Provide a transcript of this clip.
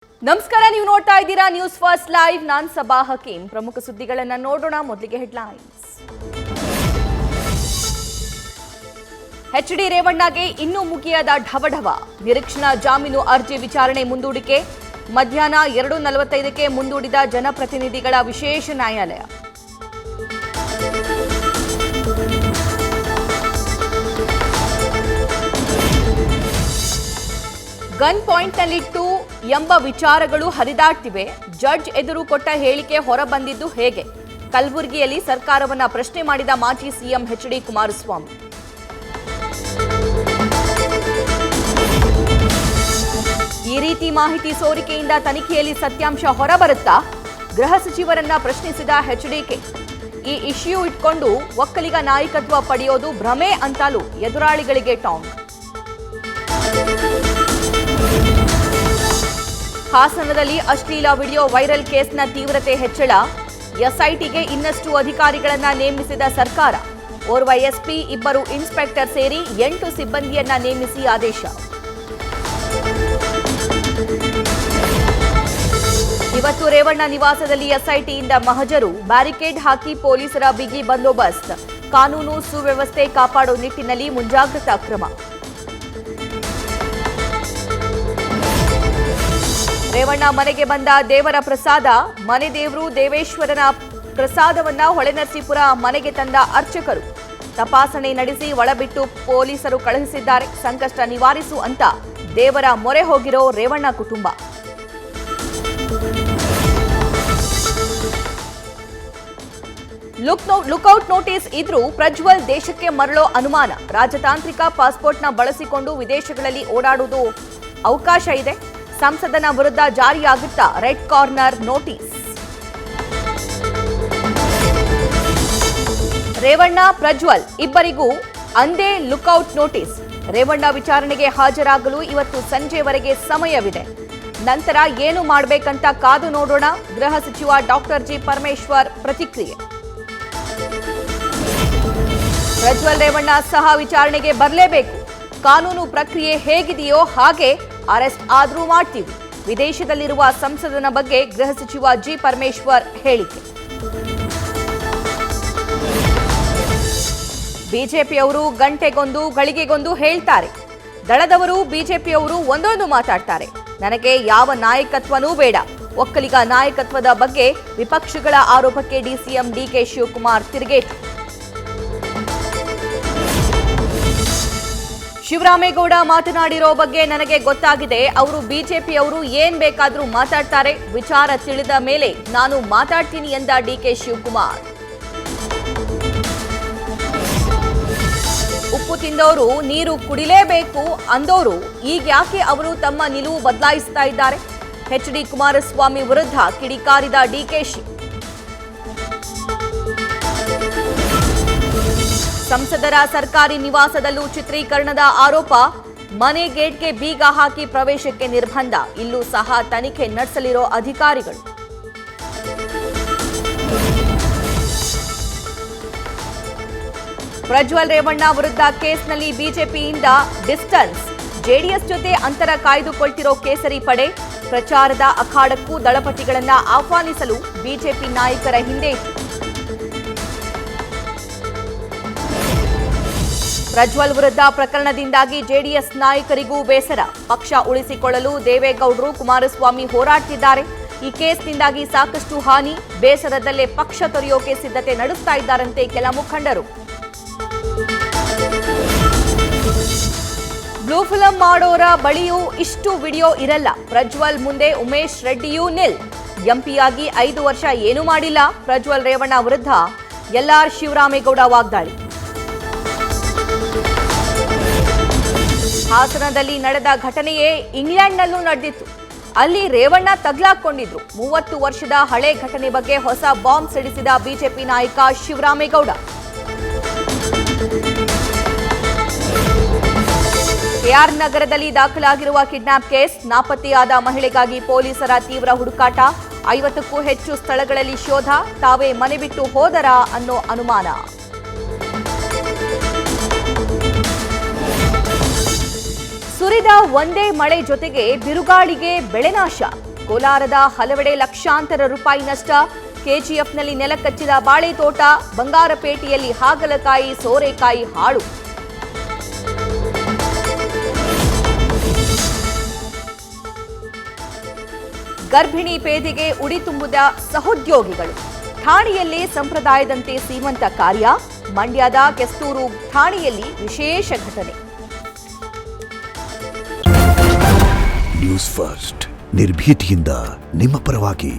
ನಮಸ್ಕಾರ, ನೀವು ನೋಡ್ತಾ ಇದ್ದೀರಾ ನ್ಯೂಸ್ ಫಸ್ಟ್ ಲೈವ್. ನಾನು ಸಬಾ ಹಕೀಂ. ಪ್ರಮುಖ ಸುದ್ದಿಗಳನ್ನು ನೋಡೋಣ. ಮೊದಲಿಗೆ ಹೆಡ್ಲೈನ್ಸ್. ಎಚ್.ಡಿ. ರೇವಣ್ಣಗೆ ಇನ್ನೂ ಮುಗಿಯದ ಢವಢವ. ನಿರೀಕ್ಷಣಾ ಜಾಮೀನು ಅರ್ಜಿ ವಿಚಾರಣೆ ಮುಂದೂಡಿಕೆ. ಮಧ್ಯಾಹ್ನ 2:45ಕ್ಕೆ ಮುಂದೂಡಿದ ಜನಪ್ರತಿನಿಧಿಗಳ ವಿಶೇಷ ನ್ಯಾಯಾಲಯ. ಗನ್ ಪಾಯಿಂಟ್ನಲ್ಲಿಟ್ಟು ಎಂಬ ವಿಚಾರಗಳು ಹರಿದಾಡ್ತಿವೆ. ಜಡ್ಜ್ ಎದುರು ಕೊಟ್ಟ ಹೇಳಿಕೆ ಹೊರಬಂದಿದ್ದು ಹೇಗೆ? ಕಲಬುರಗಿಯಲ್ಲಿ ಸರ್ಕಾರವನ್ನ ಪ್ರಶ್ನೆ ಮಾಡಿದ ಮಾಜಿ ಸಿಎಂ ಎಚ್.ಡಿ. ಕುಮಾರಸ್ವಾಮಿ. ಈ ರೀತಿ ಮಾಹಿತಿ ಸೋರಿಕೆಯಿಂದ ತನಿಖೆಯಲ್ಲಿ ಸತ್ಯಾಂಶ ಹೊರಬರುತ್ತಾ? ಗೃಹ ಸಚಿವರನ್ನ ಪ್ರಶ್ನಿಸಿದ ಎಚ್ಡಿಕೆ. ಈ ಇಶ್ಯೂ ಇಟ್ಕೊಂಡು ಒಕ್ಕಲಿಗ ನಾಯಕತ್ವ ಪಡೆಯೋದು ಭ್ರಮೆ ಅಂತಲೂ ಎದುರಾಳಿಗಳಿಗೆ ಟಾಂಗ್. ಹಾಸನದಲ್ಲಿ ಅಶ್ಲೀಲ ವಿಡಿಯೋ ವೈರಲ್ ಕೇಸ್ನ ತೀವ್ರತೆ ಹೆಚ್ಚಳ. ಎಸ್ಐಟಿಗೆ ಇನ್ನಷ್ಟು ಅಧಿಕಾರಿಗಳನ್ನ ನೇಮಿಸಿದ ಸರ್ಕಾರ. ಓರ್ವ ಎಸ್ಪಿ, 2 ಇನ್ಸ್ಪೆಕ್ಟರ್ ಸೇರಿ 8 ಸಿಬ್ಬಂದಿಯನ್ನ ನೇಮಿಸಿ ಆದೇಶ. ಇವತ್ತು ರೇವಣ್ಣ ನಿವಾಸದಲ್ಲಿ ಎಸ್ಐಟಿಯಿಂದ ಮಹಜರು. ಬ್ಯಾರಿಕೇಡ್ ಹಾಕಿ ಪೊಲೀಸರ ಬಿಗಿ ಬಂದೋಬಸ್ತ್. ಕಾನೂನು ಸುವ್ಯವಸ್ಥೆ ಕಾಪಾಡೋ ನಿಟ್ಟಿನಲ್ಲಿ ಮುಂಜಾಗ್ರತಾ ಕ್ರಮ. ರೇವಣ್ಣ ಮನೆಗೆ ಬಂದ ದೇವರ ಪ್ರಸಾದ. ಮನೆ ದೇವರು ದೇವೇಶ್ವರನ ಪ್ರಸಾದವನ್ನ ಹೊಳೆನರಸೀಪುರ ಮನೆಗೆ ತಂದ ಅರ್ಚಕರು. ತಪಾಸಣೆ ನಡೆಸಿ ಒಳಬಿಟ್ಟು ಪೊಲೀಸರು ಕಳುಹಿಸಿದ್ದಾರೆ. ಸಂಕಷ್ಟ ನಿವಾರಿಸು ಅಂತ ದೇವರ ಮೊರೆ ಹೋಗಿರೋ ರೇವಣ್ಣ ಕುಟುಂಬ. ಲುಕ್ಔಟ್ ನೋಟಿಸ್ ಇದ್ರೂ ಪ್ರಜ್ವಲ್ ದೇಶಕ್ಕೆ ಮರಳೋ ಅನುಮಾನ. ರಾಜತಾಂತ್ರಿಕ ಪಾಸ್ಪೋರ್ಟ್ನ ಬಳಸಿಕೊಂಡು ವಿದೇಶಗಳಲ್ಲಿ ಓಡಾಡುವುದು ಅವಕಾಶ ಇದೆ. ಸಂಸದನ ವಿರುದ್ಧ ಜಾರಿಯಾಗುತ್ತಾ red corner notice. Revanna, Prajwal ಇಬ್ಬರಿಗೂ ಅಂದೇ ಲುಕ್ಔಟ್ ನೋಟಿಸ್. ರೇವಣ್ಣ ವಿಚಾರಣೆಗೆ ಹಾಜರಾಗಲು ಇವತ್ತು ಸಂಜೆವರೆಗೆ ಸಮಯವಿದೆ. ನಂತರ ಏನು ಮಾಡಬೇಕಂತ ಕಾದು ನೋಡೋಣ. ಗೃಹ ಸಚಿವ ಡಾಕ್ಟರ್ ಜಿ. ಪರಮೇಶ್ವರ್ ಪ್ರತಿಕ್ರಿಯೆ. ಪ್ರಜ್ವಲ್ ರೇವಣ್ಣ ಸಹ ವಿಚಾರಣೆಗೆ ಬರಲೇಬೇಕು. ಕಾನೂನು ಪ್ರಕ್ರಿಯೆ ಹೇಗಿದೆಯೋ ಹಾಗೆ ಅರೆಸ್ಟ್ ಆದ್ರೂ ಮಾಡ್ತೀವಿ. ವಿದೇಶದಲ್ಲಿರುವ ಸಂಸದನ ಬಗ್ಗೆ ಗೃಹ ಸಚಿವ ಜಿ. ಪರಮೇಶ್ವರ್ ಹೇಳಿಕೆ. ಬಿಜೆಪಿಯವರು ಗಂಟೆಗೊಂದು ಗಳಿಗೆಗೊಂದು ಹೇಳ್ತಾರೆ. ದಳದವರು ಬಿಜೆಪಿಯವರು ಒಂದೊಂದು ಮಾತಾಡ್ತಾರೆ. ನನಗೆ ಯಾವ ನಾಯಕತ್ವನೂ ಬೇಡ. ಒಕ್ಕಲಿಗ ನಾಯಕತ್ವದ ಬಗ್ಗೆ ವಿಪಕ್ಷಗಳ ಆರೋಪಕ್ಕೆ ಡಿಸಿಎಂ ಡಿಕೆ ಶಿವಕುಮಾರ್ ತಿರುಗೇಟು. ಶಿವರಾಮೇಗೌಡ ಮಾತನಾಡಿರೋ ಬಗ್ಗೆ ನನಗೆ ಗೊತ್ತಾಗಿದೆ. ಅವರು ಬಿಜೆಪಿಯವರು ಏನ್ ಬೇಕಾದ್ರೂ ಮಾತಾಡ್ತಾರೆ. ವಿಚಾರ ತಿಳಿದ ಮೇಲೆ ನಾನು ಮಾತಾಡ್ತೀನಿ ಎಂದ ಡಿಕೆ ಶಿವಕುಮಾರ್. ಉಪ್ಪು ತಿಂದವರು ನೀರು ಕುಡಿಲೇಬೇಕು ಅಂದವರು ಈಗ ಯಾಕೆ ಅವರು ತಮ್ಮ ನಿಲುವು ಬದಲಾಯಿಸ್ತಾ ಇದ್ದಾರೆ? ಎಚ್.ಡಿ. ಕುಮಾರಸ್ವಾಮಿ ವಿರುದ್ಧ ಕಿಡಿಕಾರಿದ ಡಿಕೆಶಿ. ಸಂಸದರ ಸರ್ಕಾರಿ ನಿವಾಸದಲ್ಲೂ ಚಿತ್ರೀಕರಣದ ಆರೋಪ. ಮನೆ ಗೇಟ್ಗೆ ಬೀಗ ಹಾಕಿ ಪ್ರವೇಶಕ್ಕೆ ನಿರ್ಬಂಧ. ಇಲ್ಲೂ ಸಹ ತನಿಖೆ ನಡೆಸಲಿರೋ ಅಧಿಕಾರಿಗಳು. ಪ್ರಜ್ವಲ್ ರೇವಣ್ಣ ವಿರುದ್ಧ ಕೇಸ್ನಲ್ಲಿ ಬಿಜೆಪಿಯಿಂದ ಡಿಸ್ಟನ್ಸ್. ಜೆಡಿಎಸ್ ಜೊತೆ ಅಂತರ ಕಾಯ್ದುಕೊಳ್ತಿರೋ ಕೇಸರಿ ಪಡೆ. ಪ್ರಚಾರದ ಅಖಾಡಕ್ಕೂ ದಳಪತಿಗಳನ್ನ ಆಹ್ವಾನಿಸಲು ಬಿಜೆಪಿ ನಾಯಕರ ಹಿಂದೆ. ಪ್ರಜ್ವಲ್ ವಿರುದ್ಧ ಪ್ರಕರಣದಿಂದಾಗಿ ಜೆಡಿಎಸ್ ನಾಯಕರಿಗೂ ಬೇಸರ. ಪಕ್ಷ ಉಳಿಸಿಕೊಳ್ಳಲು ದೇವೇಗೌಡರು, ಕುಮಾರಸ್ವಾಮಿ ಹೋರಾಡ್ತಿದ್ದಾರೆ. ಈ ಕೇಸ್ನಿಂದಾಗಿ ಸಾಕಷ್ಟು ಹಾನಿ. ಬೇಸರದಲ್ಲೇ ಪಕ್ಷ ತೊರೆಯೋಕೆ ಸಿದ್ಧತೆ ನಡೆಸ್ತಾ ಇದ್ದಾರಂತೆ ಕೆಲ ಮುಖಂಡರು. ಬ್ಲೂ ಫಿಲಂ ಮಾಡೋರ ಬಳಿಯೂ ಇಷ್ಟು ವಿಡಿಯೋ ಇರಲ್ಲ. ಪ್ರಜ್ವಲ್ ಮುಂದೆ ಉಮೇಶ್ ರೆಡ್ಡಿಯೂ ನಿಲ್. ಎಂಪಿಯಾಗಿ 5 ವರ್ಷ ಏನೂ ಮಾಡಿಲ್ಲ. ಪ್ರಜ್ವಲ್ ರೇವಣ್ಣ ವಿರುದ್ಧ ಎಲ್ಆರ್ ಶಿವರಾಮೇಗೌಡ ವಾಗ್ದಾಳಿ. ಹಾಸನದಲ್ಲಿ ನಡೆದ ಘಟನೆಯೇ ಇಂಗ್ಲೆಂಡ್ನಲ್ಲೂ ನಡೆದಿತ್ತು. ಅಲ್ಲಿ ರೇವಣ್ಣ ತಗ್ಲಾಕೊಂಡಿದ್ರು. 30 ವರ್ಷದ ಹಳೆ ಘಟನೆ ಬಗ್ಗೆ ಹೊಸ ಬಾಂಬ್ ಸಿಡಿಸಿದ ಬಿಜೆಪಿ ನಾಯಕ ಶಿವರಾಮೇಗೌಡ. ಕೆಆರ್ ನಗರದಲ್ಲಿ ದಾಖಲಾಗಿರುವ ಕಿಡ್ನಾಪ್ ಕೇಸ್. ನಾಪತ್ತೆಯಾದ ಮಹಿಳೆಗಾಗಿ ಪೊಲೀಸರ ತೀವ್ರ ಹುಡುಕಾಟ. 50ಕ್ಕೂ ಹೆಚ್ಚು ಸ್ಥಳಗಳಲ್ಲಿ ಶೋಧ. ತಾವೇ ಮನೆ ಬಿಟ್ಟು ಹೋದರಾ ಅನ್ನೋ ಅನುಮಾನ. ಸುರಿದ ಒಂದೇ ಮಳೆ ಜೊತೆಗೆ ಬಿರುಗಾಳಿಗೆ ಬೆಳೆನಾಶ. ಕೋಲಾರದ ಹಲವೆಡೆ ಲಕ್ಷಾಂತರ ರೂಪಾಯಿ ನಷ್ಟ. ಕೆಜಿಎಫ್ನಲ್ಲಿ ನೆಲಕಚ್ಚಿದ ಬಾಳೆ ತೋಟ, ಬಂಗಾರಪೇಟೆಯಲ್ಲಿ ಹಾಗಲಕಾಯಿ, ಸೋರೆಕಾಯಿ ಹಾಳು. ಗರ್ಭಿಣಿ ಪೇದೆಗೆ ಉಡಿ ತುಂಬಿದ ಸಹೋದ್ಯೋಗಿಗಳು. ಠಾಣೆಯಲ್ಲಿ ಸಂಪ್ರದಾಯದಂತೆ ಸೀಮಂತ ಕಾರ್ಯ. ಮಂಡ್ಯದ ಕೆಸ್ತೂರು ಠಾಣೆಯಲ್ಲಿ ವಿಶೇಷ ಘಟನೆ. ನ್ಯೂಸ್ ಫಸ್ಟ್ ನಿರ್ಭೀತಿಯಿಂದ ನಿಮ್ಮ ಪರವಾಗಿ.